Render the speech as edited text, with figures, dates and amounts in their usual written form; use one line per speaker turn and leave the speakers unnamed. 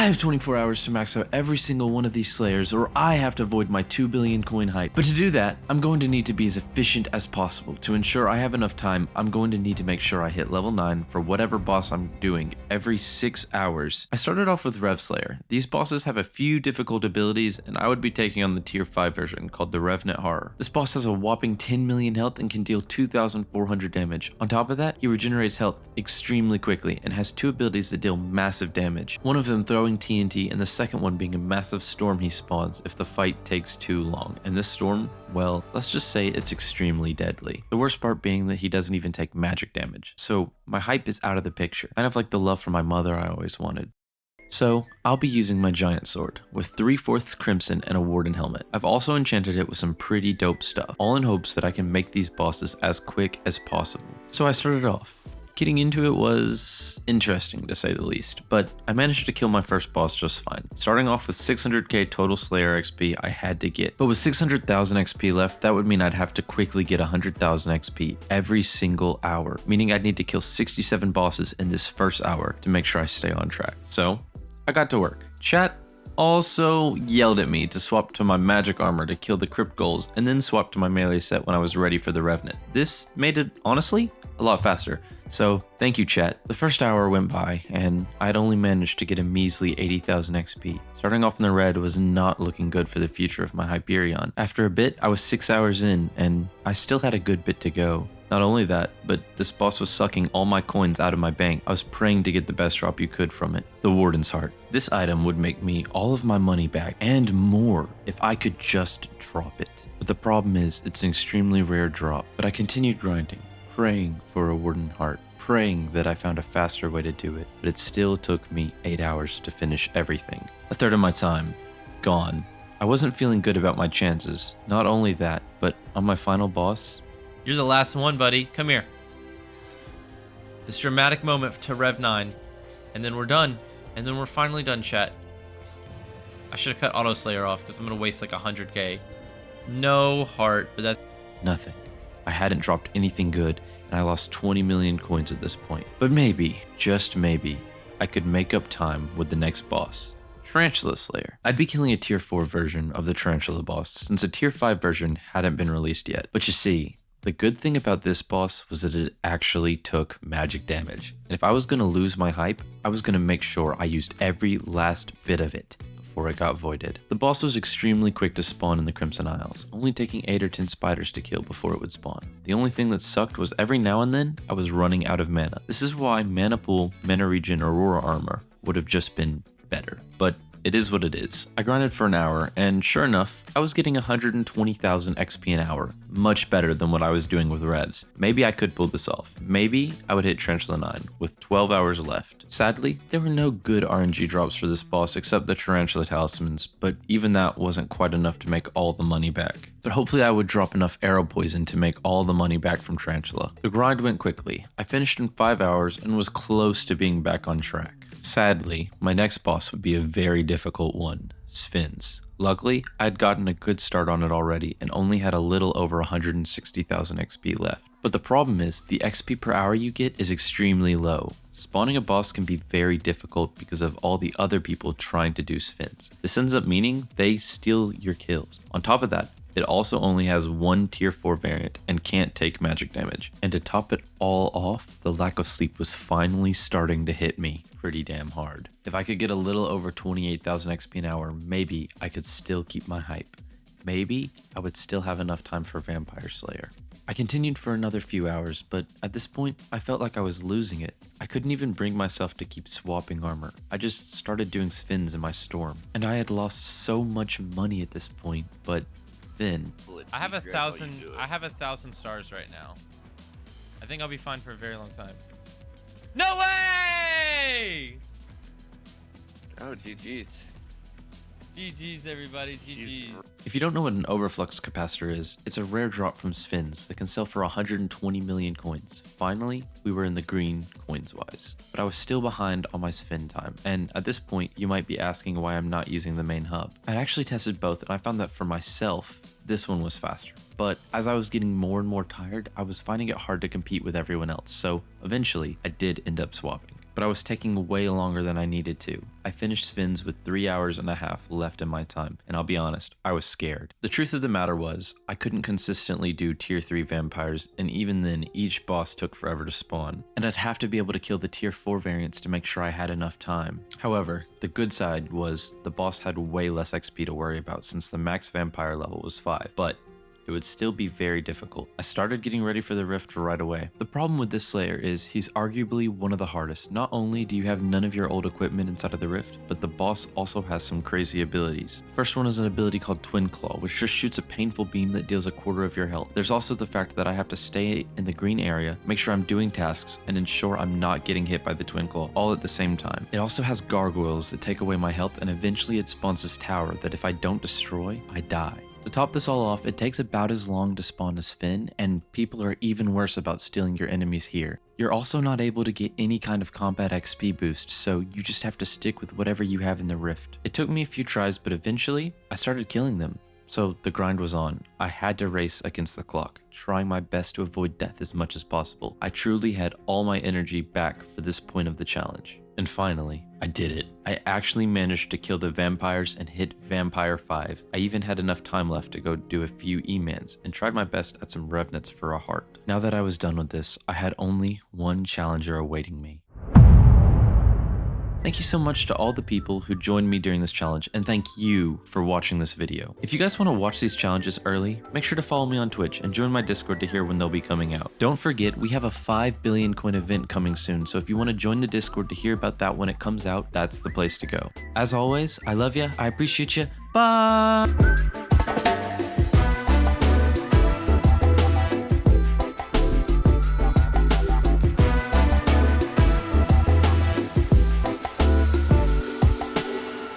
I have 24 hours to max out every single one of these slayers, or I have to avoid my 2 billion coin hype. But to do that, I'm going to need to be as efficient as possible. To ensure I have enough time, I'm going to need to make sure I hit level 9 for whatever boss I'm doing every 6 hours. I started off with Rev Slayer. These bosses have a few difficult abilities, and I would be taking on the tier 5 version called the Revenant Horror. This boss has a whopping 10 million health and can deal 2,400 damage. On top of that, he regenerates health extremely quickly and has 2 abilities that deal massive damage. One of them throwing TNT, and the second one being a massive storm he spawns if the fight takes too long. And this storm, well, let's just say it's extremely deadly. The worst part being that he doesn't even take magic damage. So my hype is out of the picture, kind of like the love for my mother I always wanted. So, I'll be using my giant sword, with 3/4 crimson and a warden helmet. I've also enchanted it with some pretty dope stuff, all in hopes that I can make these bosses as quick as possible. So I started off. Getting into it was interesting to say the least, but I managed to kill my first boss just fine. Starting off with 600k total Slayer XP I had to get, but with 600,000 XP left, that would mean I'd have to quickly get 100,000 XP every single hour, meaning I'd need to kill 67 bosses in this first hour to make sure I stay on track. So, I got to work. Chat also yelled at me to swap to my magic armor to kill the crypt goals, and then swap to my melee set when I was ready for the Revenant. This made it, honestly, a lot faster. So, thank you chat. The first hour went by, and I'd only managed to get a measly 80,000 XP. Starting off in the red was not looking good for the future of my Hyperion. After a bit, I was 6 hours in, and I still had a good bit to go. Not only that, but this boss was sucking all my coins out of my bank. I was praying to get the best drop you could from it, the Warden's Heart. This item would make me all of my money back, and more, if I could just drop it. But the problem is, it's an extremely rare drop. But I continued grinding, praying for a Warden Heart, praying that I found a faster way to do it, but it still took me 8 hours to finish everything. A third of my time, gone. I wasn't feeling good about my chances. Not only that, but on my final boss,
you're the last one, buddy. Come here. This dramatic moment to Rev 9, and then we're done. And then we're finally done, chat. I should have cut Auto Slayer off because I'm going to waste like 100k. No heart, but that's
nothing. I hadn't dropped anything good, and I lost 20 million coins at this point. But maybe, just maybe, I could make up time with the next boss. Tarantula Slayer. I'd be killing a tier 4 version of the Tarantula boss since a tier 5 version hadn't been released yet. But you see, the good thing about this boss was that it actually took magic damage. And if I was going to lose my hype, I was going to make sure I used every last bit of it before it got voided. The boss was extremely quick to spawn in the Crimson Isles, only taking 8 or 10 spiders to kill before it would spawn. The only thing that sucked was every now and then, I was running out of mana. This is why Mana Pool, Mana Regen, Aurora Armor would have just been better. But it is what it is. I grinded for an hour, and sure enough, I was getting 120,000 XP an hour, much better than what I was doing with Revs. Maybe I could pull this off. Maybe I would hit Tarantula 9 with 12 hours left. Sadly, there were no good RNG drops for this boss except the Tarantula talismans, but even that wasn't quite enough to make all the money back. But hopefully I would drop enough arrow poison to make all the money back from Tarantula. The grind went quickly. I finished in 5 hours and was close to being back on track. Sadly, my next boss would be a very difficult one, Sven's. Luckily, I'd gotten a good start on it already and only had a little over 160,000 XP left. But the problem is, the XP per hour you get is extremely low. Spawning a boss can be very difficult because of all the other people trying to do Sven's. This ends up meaning they steal your kills. On top of that, it also only has one tier 4 variant and can't take magic damage. And to top it all off, the lack of sleep was finally starting to hit me pretty damn hard. If I could get a little over 28,000 XP an hour, maybe I could still keep my hype. Maybe I would still have enough time for Vampire Slayer. I continued for another few hours, but at this point, I felt like I was losing it. I couldn't even bring myself to keep swapping armor. I just started doing Sven's in my storm, and I had lost so much money at this point, but then
I have 1,000 stars right now. I think I'll be fine for a very long time. No way!
Oh, GG's.
GG's, everybody. GG's.
If you don't know what an overflux capacitor is, it's a rare drop from Sven's that can sell for 120 million coins. Finally, we were in the green coins-wise, but I was still behind on my Sven time, and at this point, you might be asking why I'm not using the main hub. I'd actually tested both, and I found that for myself, this one was faster. But as I was getting more and more tired, I was finding it hard to compete with everyone else, so eventually, I did end up swapping. But but I was taking way longer than I needed to. I finished Sven's with 3 hours and a half left in my time, and I'll be honest, I was scared. The truth of the matter was, I couldn't consistently do tier 3 vampires, and even then, each boss took forever to spawn, and I'd have to be able to kill the tier 4 variants to make sure I had enough time. However, the good side was, the boss had way less XP to worry about since the max vampire level was 5, but it would still be very difficult. I started getting ready for the rift right away. The problem with this Slayer is he's arguably one of the hardest. Not only do you have none of your old equipment inside of the rift, but the boss also has some crazy abilities. First one is an ability called Twin Claw, which just shoots a painful beam that deals a quarter of your health. There's also the fact that I have to stay in the green area, make sure I'm doing tasks, and ensure I'm not getting hit by the Twin Claw all at the same time. It also has gargoyles that take away my health, and eventually it spawns this tower that if I don't destroy, I die. To top this all off, it takes about as long to spawn as Sven, and people are even worse about stealing your enemies here. You're also not able to get any kind of combat XP boost, so you just have to stick with whatever you have in the rift. It took me a few tries, but eventually, I started killing them. So the grind was on. I had to race against the clock, trying my best to avoid death as much as possible. I truly had all my energy back for this point of the challenge. And finally, I did it. I actually managed to kill the vampires and hit Vampire 5. I even had enough time left to go do a few E-mans and tried my best at some revenants for a heart. Now that I was done with this, I had only one challenger awaiting me. Thank you so much to all the people who joined me during this challenge, and thank you for watching this video. If you guys want to watch these challenges early, make sure to follow me on Twitch and join my Discord to hear when they'll be coming out. Don't forget, we have a 5 billion coin event coming soon, so if you want to join the Discord to hear about that when it comes out, that's the place to go. As always, I love ya, I appreciate ya, bye!